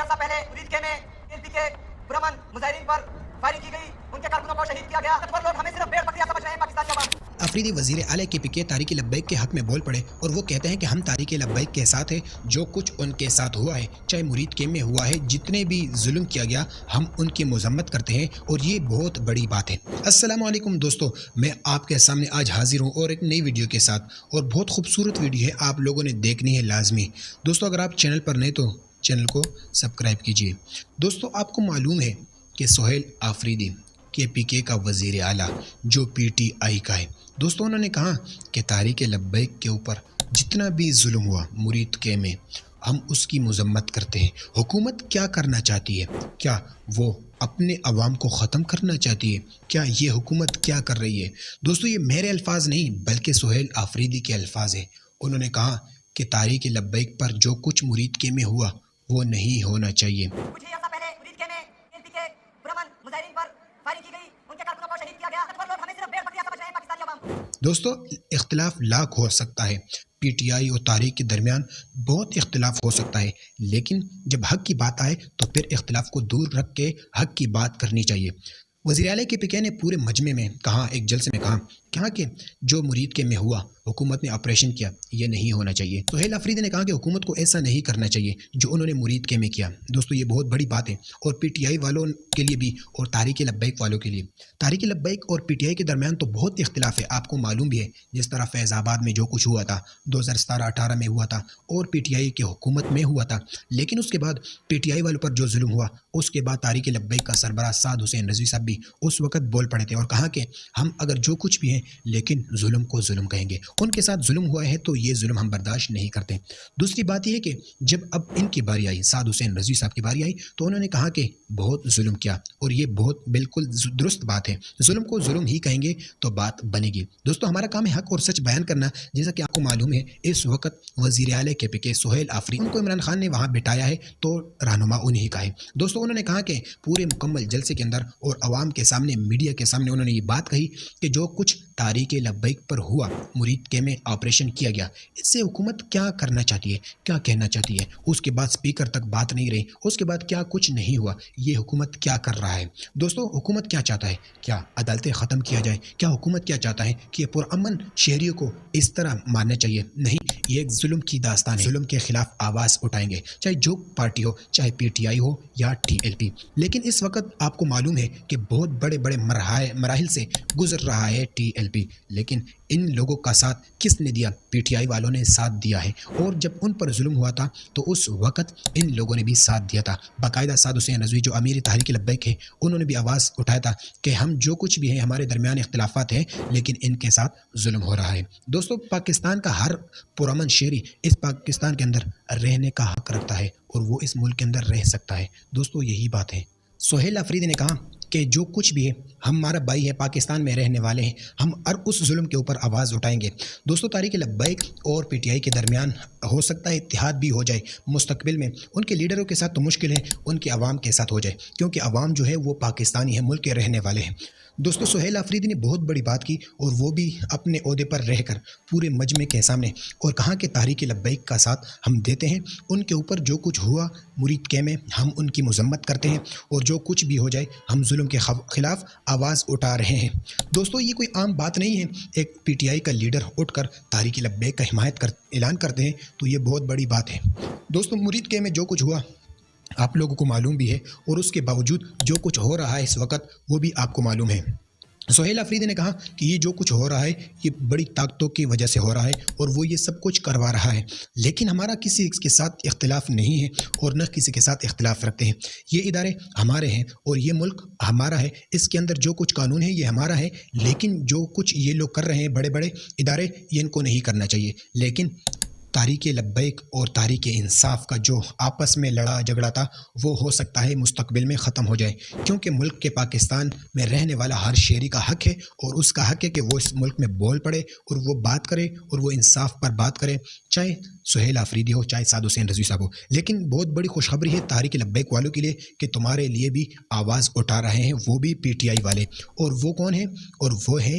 عرصہ پہلے مرید کے میں پی کے پرامن مظاہرین پر فائرنگ کی گئی، ان کے کارکنوں کو شہید کیا گیا۔ لوگ ہمیں صرف بھیڑ بکریاں سمجھ رہے ہیں پاکستانی عوام۔ افریدی وزیر اعلیٰ کے پی کے تحریک لبیک کے حق میں بول پڑے اور وہ کہتے ہیں کہ ہم تحریک لبیک کے ساتھ ہیں، جو کچھ ان کے ساتھ ہوا ہے، چاہے مرید کے میں ہوا ہے، جتنے بھی ظلم کیا گیا ہم ان کی مذمت کرتے ہیں اور یہ بہت بڑی بات ہے۔ السلام علیکم دوستو، میں آپ کے سامنے آج حاضر ہوں اور ایک نئی ویڈیو کے ساتھ، اور بہت خوبصورت ویڈیو ہے، آپ لوگوں نے دیکھنی ہے لازمی۔ دوستو اگر آپ چینل پر نئے تو چینل کو سبسکرائب کیجئے۔ دوستو آپ کو معلوم ہے کہ سہیل آفریدی کے پی کے کا وزیر اعلیٰ جو پی ٹی آئی کا ہے، دوستو انہوں نے کہا کہ تحریک لبیک کے اوپر جتنا بھی ظلم ہوا مرید کے میں ہم اس کی مذمت کرتے ہیں۔ حکومت کیا کرنا چاہتی ہے؟ کیا وہ اپنے عوام کو ختم کرنا چاہتی ہے؟ کیا یہ حکومت کیا کر رہی ہے؟ دوستو یہ میرے الفاظ نہیں بلکہ سہیل آفریدی کے الفاظ ہیں۔ انہوں نے کہا کہ تحریک لبیک پر جو کچھ مرید کے میں ہوا وہ نہیں ہونا چاہیے۔ کچھ ہی عرصہ پہلے مرید کے میں پی کے پرامن مظاہرین پر فائرنگ کی گئی، ان کے کارکنوں کو شہید کیا گیا۔ لوگ ہمیں صرف بھیڑ بکریاں سمجھ رہے ہیں پاکستانی عوام۔ دوستو اختلاف لاکھ ہو سکتا ہے، پی ٹی آئی اور تحریک کے درمیان بہت اختلاف ہو سکتا ہے، لیکن جب حق کی بات آئے تو پھر اختلاف کو دور رکھ کے حق کی بات کرنی چاہیے۔ وزیر اعلیٰ کے پی کے نے پورے مجمع میں کہا، ایک جلسے میں کہا کہ جو مرید کے میں ہوا حکومت نے آپریشن کیا یہ نہیں ہونا چاہیے۔ سہیل آفریدی نے کہا کہ حکومت کو ایسا نہیں کرنا چاہیے جو انہوں نے مرید کے میں کیا۔ دوستو یہ بہت بڑی بات ہے، اور پی ٹی آئی والوں کے لیے بھی اور تحریک لبیک والوں کے لیے۔ تحریک لبیک اور پی ٹی آئی کے درمیان تو بہت اختلاف ہے، آپ کو معلوم بھی ہے، جس طرح فیض آباد میں جو کچھ ہوا تھا 2017-18 میں ہوا تھا اور پی ٹی آئی کے حکومت میں ہوا تھا، لیکن اس کے بعد پی ٹی آئی والوں پر جو ظلم ہوا اس کے بعد تحریک لبیک کا سربراہ سعد حسین رضوی صاحب بھی اس وقت بول پڑے تھے اور کہا کہ ہم اگر جو کچھ بھی ہیں لیکن ظلم کو ظلم کہیں گے، ان کے ساتھ ظلم ہوا ہے تو یہ ظلم ہم برداشت نہیں کرتے۔ دوسری بات یہ ہے کہ جب اب ان کی باری آئی، سعد حسین رضوی صاحب کی باری آئی، تو انہوں نے کہا کہ بہت ظلم کیا، اور یہ بہت بالکل درست بات ہے، ظلم کو ظلم ہی کہیں گے تو بات بنے گی۔ دوستو ہمارا کام ہے حق اور سچ بیان کرنا، جیسا کہ آپ کو معلوم ہے اس وقت وزیر اعلیٰ کے پی کے سہیل آفریدی، ان کو عمران خان نے وہاں بٹھایا ہے تو رہنما انہی کا ہے۔ دوستو انہوں نے کہا کہ پورے مکمل جلسے کے اندر اور عوام کے سامنے، میڈیا کے سامنے انہوں نے یہ بات کہی کہ جو کچھ تحریک لبیک پر ہوا، مرید کے میں آپریشن کیا گیا، اس سے حکومت کیا کرنا چاہتی ہے، کیا کہنا چاہتی ہے۔ اس کے بعد سپیکر تک بات نہیں رہی، اس کے بعد کیا کچھ نہیں ہوا، یہ حکومت کیا کر رہا ہے۔ دوستو حکومت کیا چاہتا ہے؟ کیا عدالتیں ختم کیا جائے؟ کیا حکومت کیا چاہتا ہے کہ پرامن شہریوں کو اس طرح ماننا چاہیے؟ نہیں، یہ ایک ظلم کی داستان ہے۔ ظلم کے خلاف آواز اٹھائیں گے، چاہے جو پارٹی ہو، چاہے پی ٹی آئی ہو یا ٹی ایل پی۔ لیکن اس وقت آپ کو معلوم ہے کہ بہت بڑے بڑے مراحل سے گزر رہا ہے ٹی ایل پی، لیکن ان لوگوں کا ساتھ کس نے دیا؟ پی ٹی آئی والوں نے ساتھ دیا ہے، اور جب ان پر ظلم ہوا تھا تو اس وقت ان لوگوں نے بھی ساتھ دیا تھا۔ باقاعدہ سعد حسین رضوی جو امیر تحریک لبیک ہے، انہوں نے بھی آواز اٹھایا تھا کہ ہم جو کچھ بھی ہیں، ہمارے درمیان اختلافات ہیں لیکن ان کے ساتھ ظلم ہو رہا ہے۔ دوستو پاکستان کا ہر پرامن شہری اس پاکستان کے اندر رہنے کا حق رکھتا ہے اور وہ اس ملک کے اندر رہ سکتا ہے۔ دوستو یہی بات ہے۔ سہیل آفریدی نے کہا کہ جو کچھ بھی ہے ہمارا بھائی ہے، پاکستان میں رہنے والے ہیں، ہم ہر اس ظلم کے اوپر آواز اٹھائیں گے۔ دوستو تحریک لبیک اور پی ٹی آئی کے درمیان ہو سکتا ہے اتحاد بھی ہو جائے مستقبل میں، ان کے لیڈروں کے ساتھ تو مشکل ہے، ان کے عوام کے ساتھ ہو جائے، کیونکہ عوام جو ہے وہ پاکستانی ہے، ملک کے رہنے والے ہیں۔ دوستو سہیل آفریدی نے بہت بڑی بات کی، اور وہ بھی اپنے عہدے پر رہ کر پورے مجمع کے سامنے، اور کہا کہ تحریک لبیک کا ساتھ ہم دیتے ہیں، ان کے اوپر جو کچھ ہوا مرید کے میں ہم ان کی مذمت کرتے ہیں، اور جو کچھ بھی ہو جائے ہم ظلم کے خلاف آواز اٹھا رہے ہیں۔ دوستو یہ کوئی عام بات نہیں ہے، ایک پی ٹی آئی کا لیڈر اٹھ کر تحریک لبیک کا اعلان کرتے ہیں تو یہ بہت بڑی بات ہے۔ دوستو مرید کے میں جو کچھ ہوا آپ لوگوں کو معلوم بھی ہے، اور اس کے باوجود جو کچھ ہو رہا ہے اس وقت وہ بھی آپ کو معلوم ہے۔ سہیل آفریدی نے کہا کہ یہ جو کچھ ہو رہا ہے یہ بڑی طاقتوں کی وجہ سے ہو رہا ہے، اور وہ یہ سب کچھ کروا رہا ہے، لیکن ہمارا کسی کے ساتھ اختلاف نہیں ہے اور نہ کسی کے ساتھ اختلاف رکھتے ہیں۔ یہ ادارے ہمارے ہیں اور یہ ملک ہمارا ہے، اس کے اندر جو کچھ قانون ہے یہ ہمارا ہے، لیکن جو کچھ یہ لوگ کر رہے ہیں بڑے بڑے ادارے، یہ ان کو نہیں کرنا چاہیے۔ لیکن تحریک لبیک اور تحریک انصاف کا جو آپس میں لڑا جھگڑا تھا وہ ہو سکتا ہے مستقبل میں ختم ہو جائے، کیونکہ ملک کے پاکستان میں رہنے والا ہر شہری کا حق ہے، اور اس کا حق ہے کہ وہ اس ملک میں بول پڑے اور وہ بات کرے اور وہ انصاف پر بات کرے، چاہے سہیل آفریدی ہو چاہے سعد حسین رضوی صاحب ہو۔ لیکن بہت بڑی خوشخبری ہے تحریک لبیک والوں کے لیے کہ تمہارے لیے بھی آواز اٹھا رہے ہیں وہ بھی پی ٹی آئی والے، اور وہ کون ہیں؟ اور وہ ہے